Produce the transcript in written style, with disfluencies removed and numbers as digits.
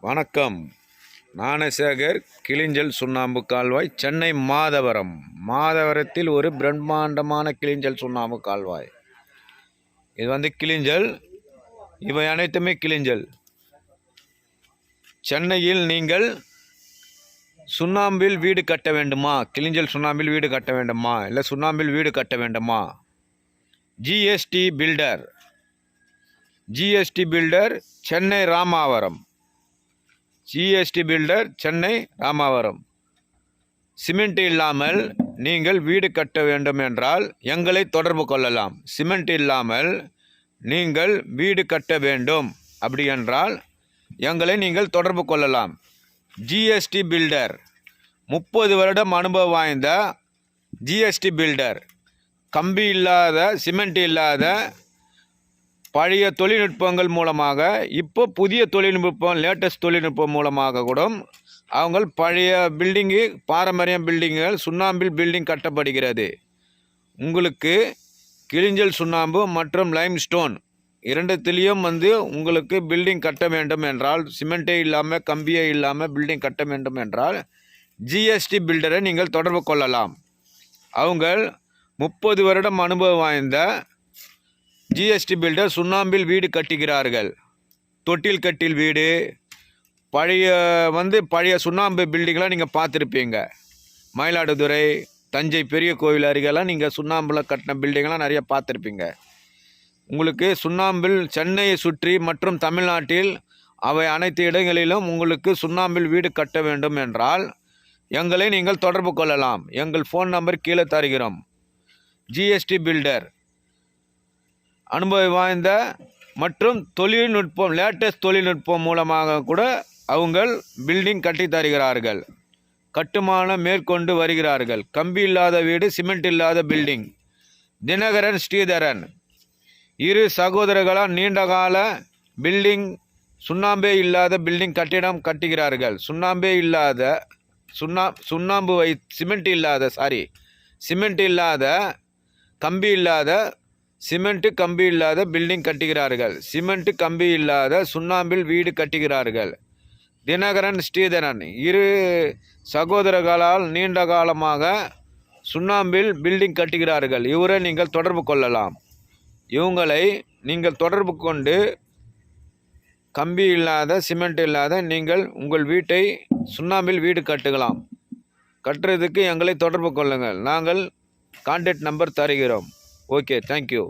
வணக்கம். ஞானசேகர். கிளிஞ்சல் சுண்ணாம்பு கால்வாய், சென்னை மாதவரம். மாதவரத்தில் ஒரு பிரம்மாண்டமான கிளிஞ்சல் சுண்ணாம்பு கால்வாய். இது கிளிஞ்சல், இவை அனைத்துமே கிளிஞ்சல். சென்னையில் நீங்கள் சுண்ணாம்பில் வீடு கட்ட வேண்டுமா? கிளிஞ்சல் சுண்ணாம்பில் வீடு கட்ட வேண்டுமா? இல்லை சுண்ணாம்பில் வீடு கட்ட வேண்டுமா? GST builder. GST builder Chennai Ramavaram. GST builder Chennai Ramavaram. Cement இல்லாமல் நீங்கள் வீடு கட்ட வேண்டும் என்றால் எங்களை தொடர்பு கொள்ளலாம். சிமெண்ட் இல்லாமல் நீங்கள் வீடு கட்ட வேண்டும் அப்படி என்றால் எங்களை நீங்கள் தொடர்பு கொள்ளலாம். ஜிஎஸ்டி பில்டர் 30 வருடம் அனுபவம் வாய்ந்த ஜிஎஸ்டி பில்டர். கம்பி இல்லாத, சிமெண்ட் இல்லாத பழைய தொழில்நுட்பங்கள் மூலமாக இப்போ புதிய தொழில்நுட்பம், லேட்டஸ்ட் தொழில்நுட்பம் மூலமாக கூட அவங்க பழைய பில்டிங்கு, பாரம்பரிய பில்டிங்குகள் சுண்ணாம்பில் பில்டிங் கட்டப்படுகிறது. உங்களுக்கு கிளிஞ்சல் சுண்ணாம்பு மற்றும் லைம் ஸ்டோன் இரண்டுத்திலையும் உங்களுக்கு பில்டிங் கட்ட வேண்டும் என்றால், சிமெண்ட்டே இல்லாமல் கம்பியே இல்லாமல் பில்டிங் கட்ட வேண்டும் என்றால் ஜிஎஸ்டி பில்டரை நீங்கள் தொடர்பு கொள்ளலாம். அவங்க 30 வருடம் அனுபவம் வாய்ந்த ஜிஎஸ்டி பில்டர் சுண்ணாம்பில் வீடு கட்டுகிறார்கள். தொட்டில் கட்டில் வீடு, பழைய சுண்ணாம்பு பில்டிங்லாம் நீங்கள் பார்த்துருப்பீங்க. மயிலாடுதுறை, தஞ்சை பெரிய கோவில் அருகெல்லாம் நீங்கள் சுண்ணாம்பில் கட்டின பில்டிங்லாம் நிறைய பார்த்துருப்பீங்க. உங்களுக்கு சுண்ணாம்பில் சென்னையை சுற்றி மற்றும் தமிழ்நாட்டில் அவை அனைத்து இடங்களிலும் உங்களுக்கு சுண்ணாம்பில் வீடு கட்ட வேண்டும் என்றால் எங்களை நீங்கள் தொடர்பு கொள்ளலாம். எங்கள் ஃபோன் நம்பர் கீழே தருகிறோம். ஜிஎஸ்டி பில்டர் அனுபவம் வாய்ந்த மற்றும் தொழில்நுட்பம், லேட்டஸ்ட் தொழில்நுட்பம் மூலமாக கூட அவங்க பில்டிங் கட்டி தருகிறார்கள். கட்டுமானம் மேற்கொண்டு வருகிறார்கள். கம்பி இல்லாத வீடு, சிமெண்ட் இல்லாத பில்டிங். தினகரன், ஸ்ரீதரன் இரு சகோதரர்களால் நீண்டகால பில்டிங், சுண்ணாம்பே இல்லாத பில்டிங் கட்டிடம் கட்டுகிறார்கள். சிமெண்ட் இல்லாத கம்பி இல்லாத, சிமெண்ட்டு கம்பி இல்லாத பில்டிங் கட்டுகிறார்கள். சிமெண்ட் கம்பி இல்லாத சுண்ணாம்பில் வீடு கட்டுகிறார்கள். தினகரன், ஸ்ரீதரன் இரு சகோதரர்களால் நீண்ட காலமாக சுண்ணாம்பில் பில்டிங் கட்டுகிறார்கள். இவரை நீங்கள் தொடர்பு கொள்ளலாம். இவங்களை நீங்கள் தொடர்பு கொண்டு கம்பி இல்லாத, சிமெண்ட் இல்லாத நீங்கள் உங்கள் வீட்டை சுண்ணாம்பில் வீடு கட்டுக்கலாம். கட்டுறதுக்கு எங்களை தொடர்பு கொள்ளுங்கள். நாங்கள் கான்டாக்ட் நம்பர் தருகிறோம். Okay, thank you.